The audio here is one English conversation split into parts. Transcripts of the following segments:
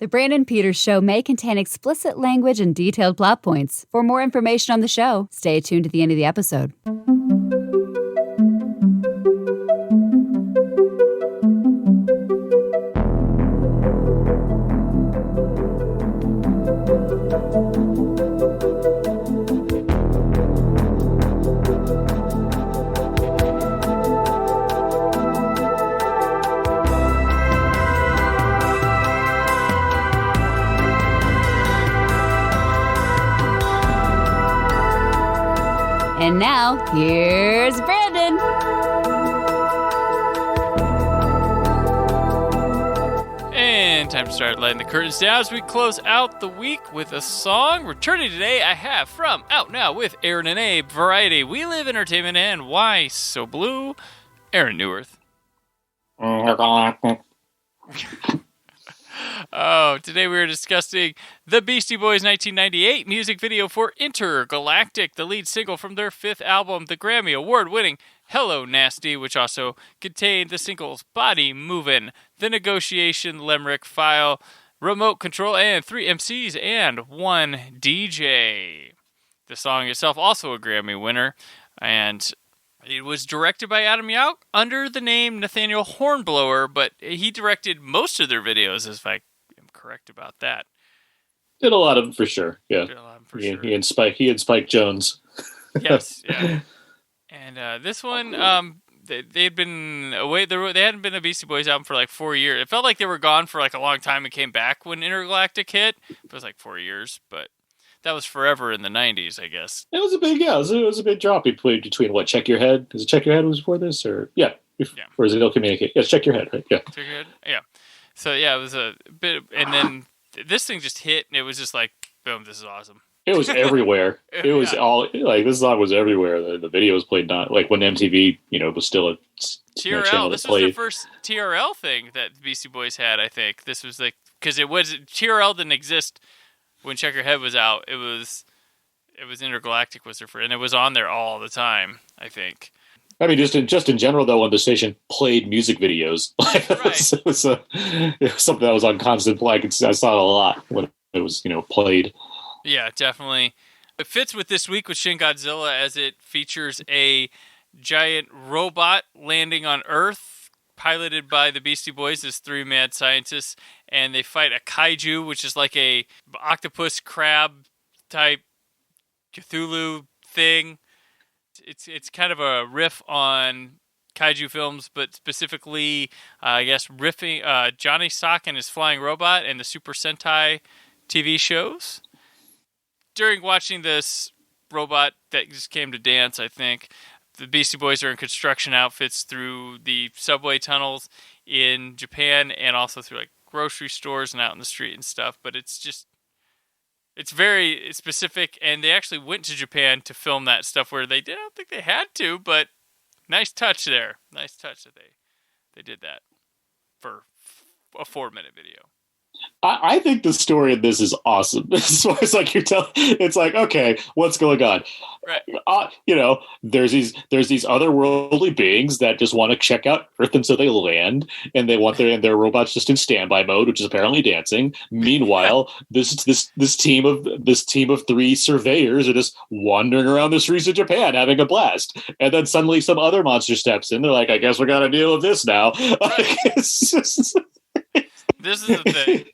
The Brandon Peters Show may contain explicit language and detailed plot points. For more information on the show, stay tuned to the end of the episode. And now, here's Brandon. And time to start letting the curtains down as we close out the week with a song. Returning today, I have from Out Now with Aaron and Abe, Variety, We Live Entertainment, and Why So Blu, Aaron Neuwirth. Oh, today we are discussing the Beastie Boys' 1998 music video for Intergalactic, the lead single from their fifth album, the Grammy Award-winning Hello Nasty, which also contained the singles Body Movin', The Negotiation Limerick File, Remote Control, and 3 MCs and 1 DJ. The song itself also a Grammy winner, and it was directed by Adam Yauch under the name Nathaniel Hornblower, but he directed most of their videos, if I am correct about that. Did a lot of them for sure. Yeah. Did a lot of them for sure. He and Spike Jones. Yes, yeah. And this one, they'd been away. They hadn't been a Beastie Boys album for like 4 years. It felt like they were gone for like a long time and came back when Intergalactic hit. It was like 4 years, but that was forever in the 90s, I guess. It was a big, it was a big drop between what, Check Your Head? Is it Check Your Head was before this? Or or is it Ill Communicate? Yes, Check Your Head, right? Yeah. Check Your Head? Yeah. So yeah, it was a bit, and then this thing just hit, and it was just like, boom, this is awesome. It was everywhere. It was all, like, this song was everywhere. The video was played, not, like, when MTV, was still a TRL. This was the first TRL thing that the Beastie Boys had, I think. This was like, because TRL didn't exist when Check Your Head was out. It was Intergalactic was their first, and it was on there all the time, I think. I mean, just in general, though, when the station played music videos, right. it was something that was on constant play. I saw it a lot when it was, played. Yeah, definitely. It fits with this week with Shin Godzilla, as it features a giant robot landing on Earth, piloted by the Beastie Boys as 3 mad scientists, and they fight a kaiju, which is like a octopus crab type Cthulhu thing. It's kind of a riff on kaiju films, but specifically, I guess, riffing Johnny Sock and his flying robot and the Super Sentai TV shows. During watching this robot that just came to dance, I think, the Beastie Boys are in construction outfits through the subway tunnels in Japan and also through like grocery stores and out in the street and stuff. But it's very specific, and they actually went to Japan to film that stuff where I don't think they had to, but nice touch there. Nice touch that they did that for a 4-minute video. I think the story of this is awesome. As far as like you're telling, it's like, okay, what's going on? Right. There's these otherworldly beings that just want to check out Earth, and so they land, and they want their robots just in standby mode, which is apparently dancing. Meanwhile, this team of 3 surveyors are just wandering around the streets of Japan having a blast, and then suddenly some other monster steps in. They're like, I guess we got to deal with this now. It's just. This is the thing.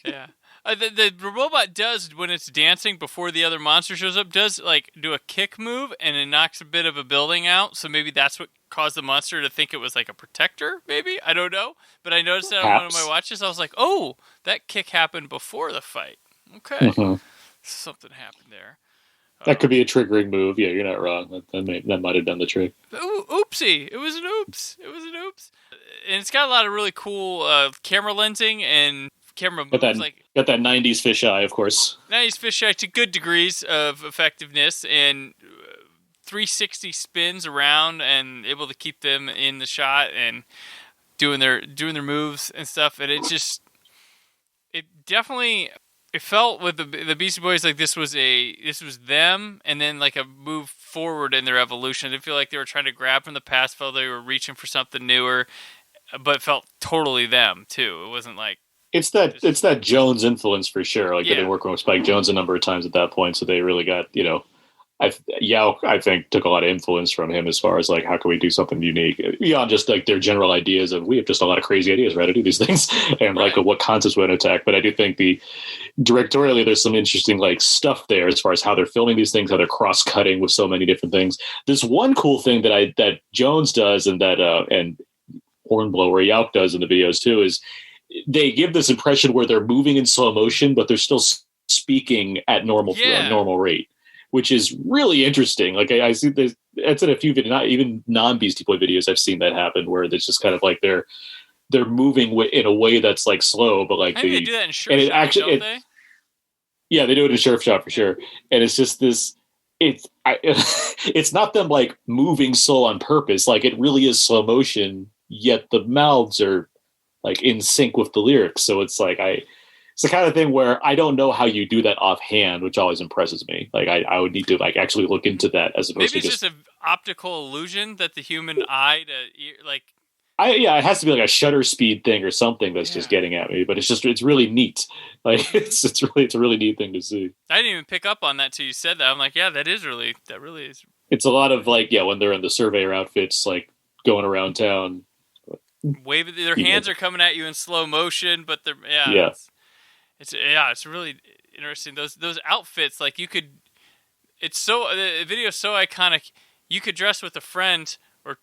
Yeah. The robot does, when it's dancing before the other monster shows up, does like do a kick move, and it knocks a bit of a building out. So maybe that's what caused the monster to think it was like a protector, maybe? I don't know. But I noticed that on one of my watches. I was like, oh, that kick happened before the fight. Okay. Mm-hmm. Something happened there. That could be a triggering move. Yeah, you're not wrong. That might have done the trick. Oopsie. It was an oops. And it's got a lot of really cool camera lensing and camera moves. Got that 90s fisheye, of course. 90s fisheye to good degrees of effectiveness, and 360 spins around and able to keep them in the shot and doing their moves and stuff. And it definitely... It felt with the Beastie Boys like this was them, and then like a move forward in their evolution. I didn't feel like they were trying to grab from the past. Felt they were reaching for something newer, but it felt totally them too. It wasn't like It's that Jones influence for sure. Like they've been working with Spike Jones a number of times at that point, so they really got I think took a lot of influence from him as far as like how can we do something unique beyond just like their general ideas of we have just a lot of crazy ideas for how to do these things and like what concepts we want to attack. But I do think the directorially there's some interesting like stuff there as far as how they're filming these things, how they're cross cutting with so many different things. There's one cool thing that Jones does and that and Hornblower Yauk does in the videos too is they give this impression where they're moving in slow motion, but they're still speaking at normal rate, which is really interesting. Like I see this, it's in a few videos, not even non-Beastie Boy videos. I've seen that happen where it's just kind of like they're moving in a way that's like slow, but like they do that in Surf Shop, don't they? Yeah, they do it in Surf Shop for sure. And it's just this. It's not them like moving slow on purpose. Like it really is slow motion, yet the mouths are like in sync with the lyrics. So it's like it's the kind of thing where I don't know how you do that offhand, which always impresses me. Like I would need to like actually look into that as opposed to maybe it's just an optical illusion that the human eye like. It has to be like a shutter speed thing or something that's just getting at me. But it's really neat. Like it's a really neat thing to see. I didn't even pick up on that till you said that. I'm like, yeah, that really is. It's a lot of like when they're in the surveyor outfits, like going around town. Waving their hands are coming at you in slow motion, but they're it's really interesting. Those outfits, like you could, the video is so iconic. You could dress with a friend or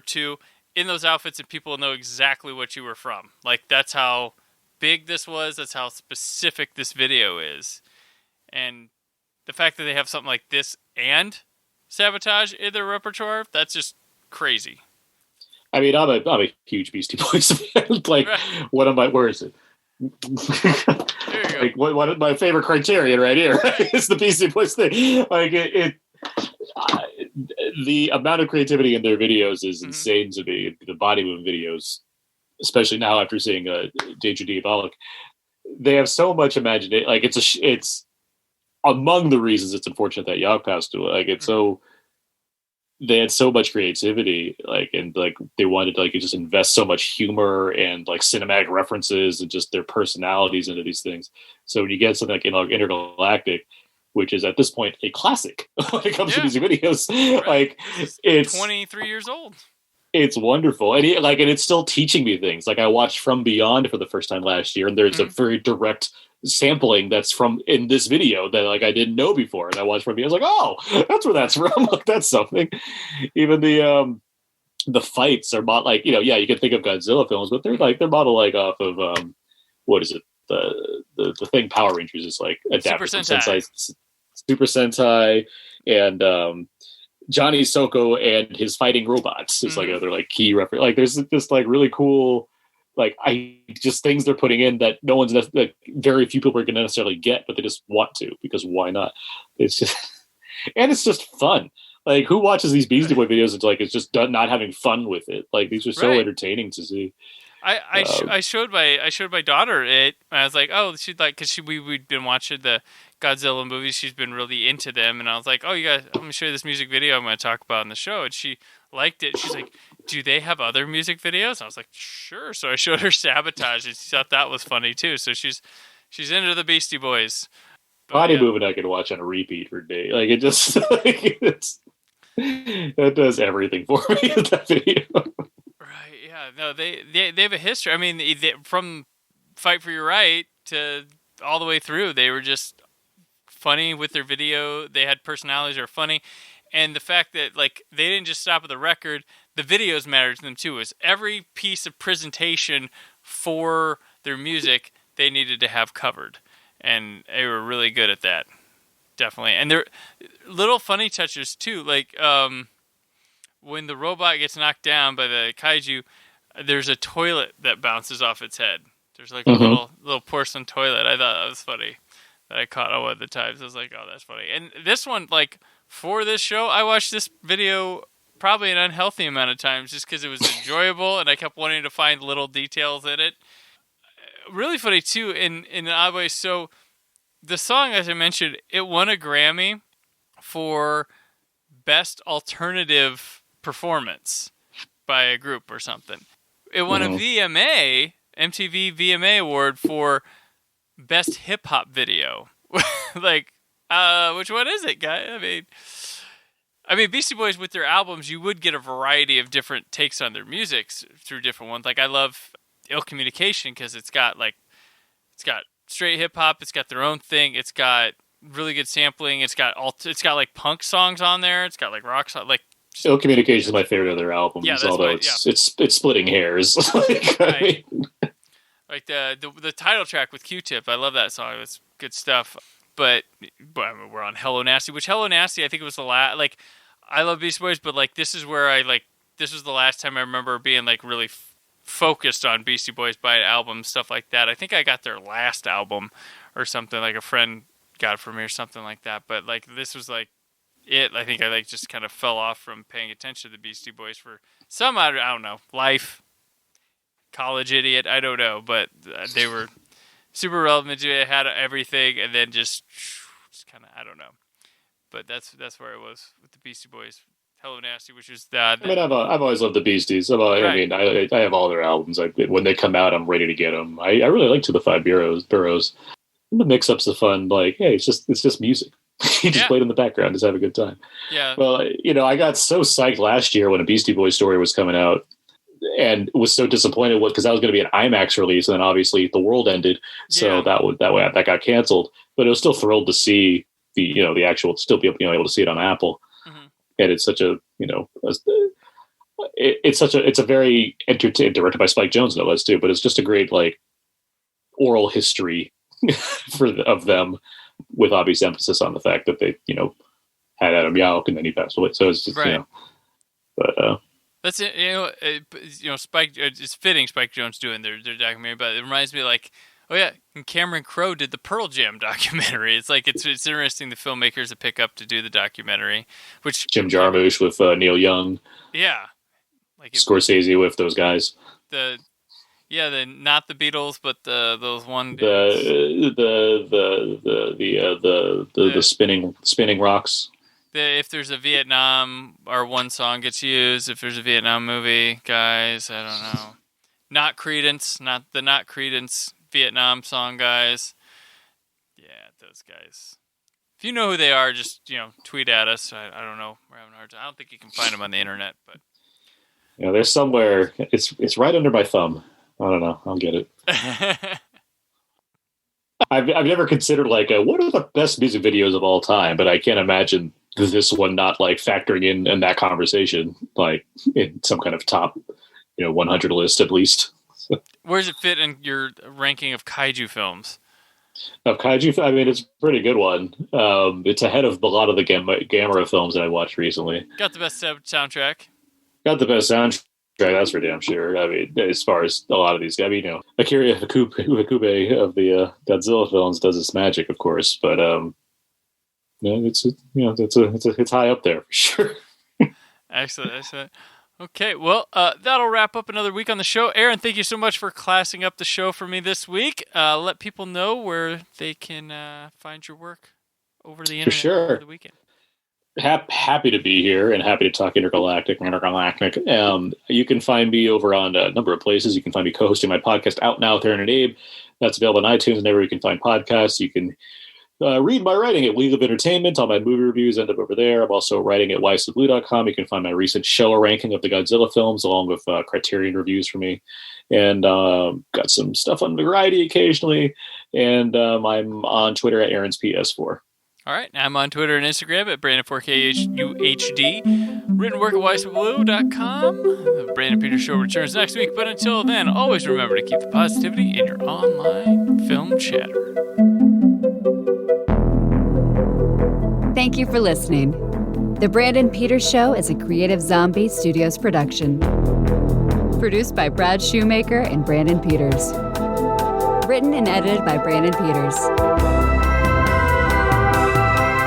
two in those outfits, and people know exactly what you were from. Like that's how big this was. That's how specific this video is, and the fact that they have something like this and Sabotage in their repertoire, that's just crazy. I mean, I'm a huge Beastie Boys fan. Like, what am I? Where is it? Like, what is my favorite criterion right here? It's the Beastie Boys thing. Like, the amount of creativity in their videos is insane to me. The body movement videos, especially now after seeing Danger Diabolic, they have so much imagination. Like, it's among the reasons it's unfortunate that Yauk passed away. Like, it's so. They had so much creativity, and they wanted to just invest so much humor and like cinematic references and just their personalities into these things. So when you get something like Intergalactic, which is at this point a classic when it comes to these videos, like it's 23 years old. It's wonderful, and it's still teaching me things. Like I watched From Beyond for the first time last year, and there's a very direct sampling that's from in this video that like I didn't know before, and I watched From Beyond. I was like, oh, that's where that's from. Like that's something. Even the fights are not like you can think of Godzilla films, but they're modeled like off of what is it the thing Power Rangers is like adapted from Super Sentai, and Johnny Soko and his fighting robots is like another like key reference. Like there's this like really cool things they're putting in that no one's very few people are going to necessarily get, but they just want to because why not? It's just and it's just fun. Like who watches these Beastie Boy videos and it's just not having fun with it? Like these are so entertaining to see. I showed my daughter it. I was like, oh, she'd like because we'd been watching the Godzilla movies. She's been really into them, and I was like, oh, you guys, let me show you this music video I'm going to talk about in the show. And she liked it. She's like, do they have other music videos? And I was like, sure. So I showed her Sabotage, and she thought that was funny too. So she's into the Beastie Boys. Body movement I could watch on a repeat for a day. Like it just that does everything for me in that video. Right? Yeah. No, they have a history. I mean, from Fight for Your Right to all the way through, they were just funny with their video. They had personalities that are funny, and the fact that like they didn't just stop at the record, the videos mattered to them too. Was every piece of presentation for their music they needed to have covered, and they were really good at that. Definitely, and they're little funny touches too, like when the robot gets knocked down by the kaiju, there's a toilet that bounces off its head. There's like a little porcelain toilet. I thought that was funny. That I caught on one of the times. I was like, oh, that's funny. And this one, like, for this show, I watched this video probably an unhealthy amount of times just because it was enjoyable and I kept wanting to find little details in it. Really funny, too, in an odd way. So the song, as I mentioned, it won a Grammy for Best Alternative Performance by a group or something. It won a VMA MTV VMA award for best hip hop video. Like, which one is it, guy? I mean, Beastie Boys with their albums, you would get a variety of different takes on their music through different ones. Like, I love Ill Communication because it's got straight hip hop, it's got their own thing, it's got really good sampling, it's got like punk songs on there, it's got like rock songs, like. Ill Communication is my favorite of their albums, although it's splitting hairs. Like, right. Like the title track with Q-Tip, I love that song. It's good stuff. But I mean, we're on Hello Nasty, which Hello Nasty, I think it was the last. Like, I love Beastie Boys, but like this is where this was the last time I remember being like really focused on Beastie Boys, buying albums, stuff like that. I think I got their last album or something, like a friend got it for me or something like that. But like this was like it. I think I like just kind of fell off from paying attention to the Beastie Boys for some I don't know, life, college idiot, I don't know, but they were super relevant to it, had everything, and then just kind of, I don't know. But that's where I was with the Beastie Boys. Hello Nasty, which is that. I mean, I've always loved the Beasties. Right. I mean, I have all their albums. When they come out, I'm ready to get them. I really like To the Five Boroughs. The mix-ups are fun. Like, hey, it's just music. You just play it in the background, just have a good time. Yeah. Well, I got so psyched last year when a Beastie Boys story was coming out, and was so disappointed because that was going to be an IMAX release, and then obviously the world ended, so that got canceled. But it was still thrilled to see the actual, still be able to see it on Apple. Mm-hmm. And it's such a it's a very entertaining, directed by Spike Jonze, no less, too. But it's just a great like oral history of them, with obvious emphasis on the fact that they had Adam Yauch and then he passed away. So it's just but. That's it. Spike. It's fitting Spike Jonze doing their documentary, but it reminds me like, oh yeah, and Cameron Crowe did the Pearl Jam documentary. It's like it's interesting the filmmakers that pick up to do the documentary, which Jim Jarmusch with Neil Young, like Scorsese with those guys. The not the Beatles, but those one the spinning rocks. If there's a Vietnam or one song gets used, if there's a Vietnam movie, guys, I don't know. Not Creedence Vietnam song guys. Yeah, those guys. If you know who they are, just tweet at us. I don't know. We're having a hard time. I don't think you can find them on the internet, but they're somewhere. It's right under my thumb. I don't know. I'll get it. I've never considered like what are the best music videos of all time, but I can't imagine this one not like factoring in that conversation, like in some kind of top 100 list at least. Where does it fit in your ranking of kaiju films? Of kaiju, I mean, it's a pretty good one. It's ahead of a lot of the Gamera films that I watched recently. Got the best soundtrack. Got the best soundtrack, that's for damn sure. I mean, as far as a lot of these, Akira Ifukube of the Godzilla films does its magic, of course, but it's high up there for sure. Excellent. Okay, well, that'll wrap up another week on the show. Aaron, thank you so much for classing up the show for me this week. Let people know where they can find your work over the internet over the weekend. Happy to be here and happy to talk Intergalactic. You can find me over on a number of places. You can find me co-hosting my podcast Out Now with Aaron Abe. That's available on iTunes and everywhere you can find podcasts. You can read my writing at League of Entertainment. All my movie reviews end up over there. I'm also writing at YSoBlu.com. You can find my recent show ranking of the Godzilla films along with Criterion reviews for me. And got some stuff on Variety occasionally. And I'm on Twitter at Aaron's PS4. All right, I'm on Twitter and Instagram at Brandon4KUHD. Written work at YSoBlu.com. The Brandon Peters Show returns next week, but until then, always remember to keep the positivity in your online film chatter. Thank you for listening. The Brandon Peters Show is a Creative Zombie Studios production. Produced by Brad Shoemaker and Brandon Peters. Written and edited by Brandon Peters.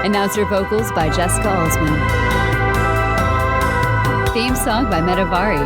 Announcer vocals by Jessica Alsman. Theme song by Metavari.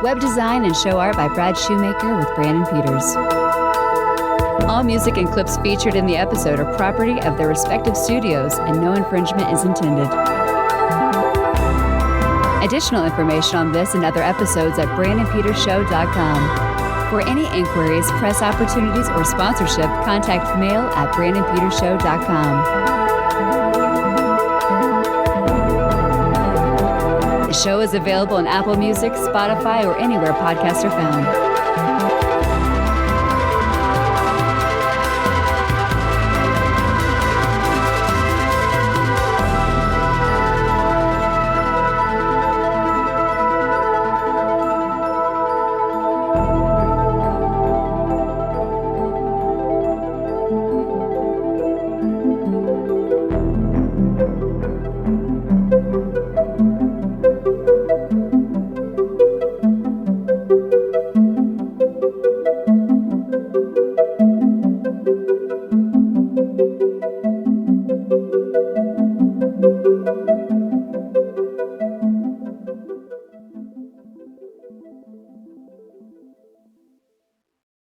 Web design and show art by Brad Shoemaker with Brandon Peters. All music and clips featured in the episode are property of their respective studios, and no infringement is intended. Additional information on this and other episodes at BrandonPetersShow.com. For any inquiries, press opportunities, or sponsorship, contact mail@brandonpetershow.com. The show is available on Apple Music, Spotify, or anywhere podcasts are found.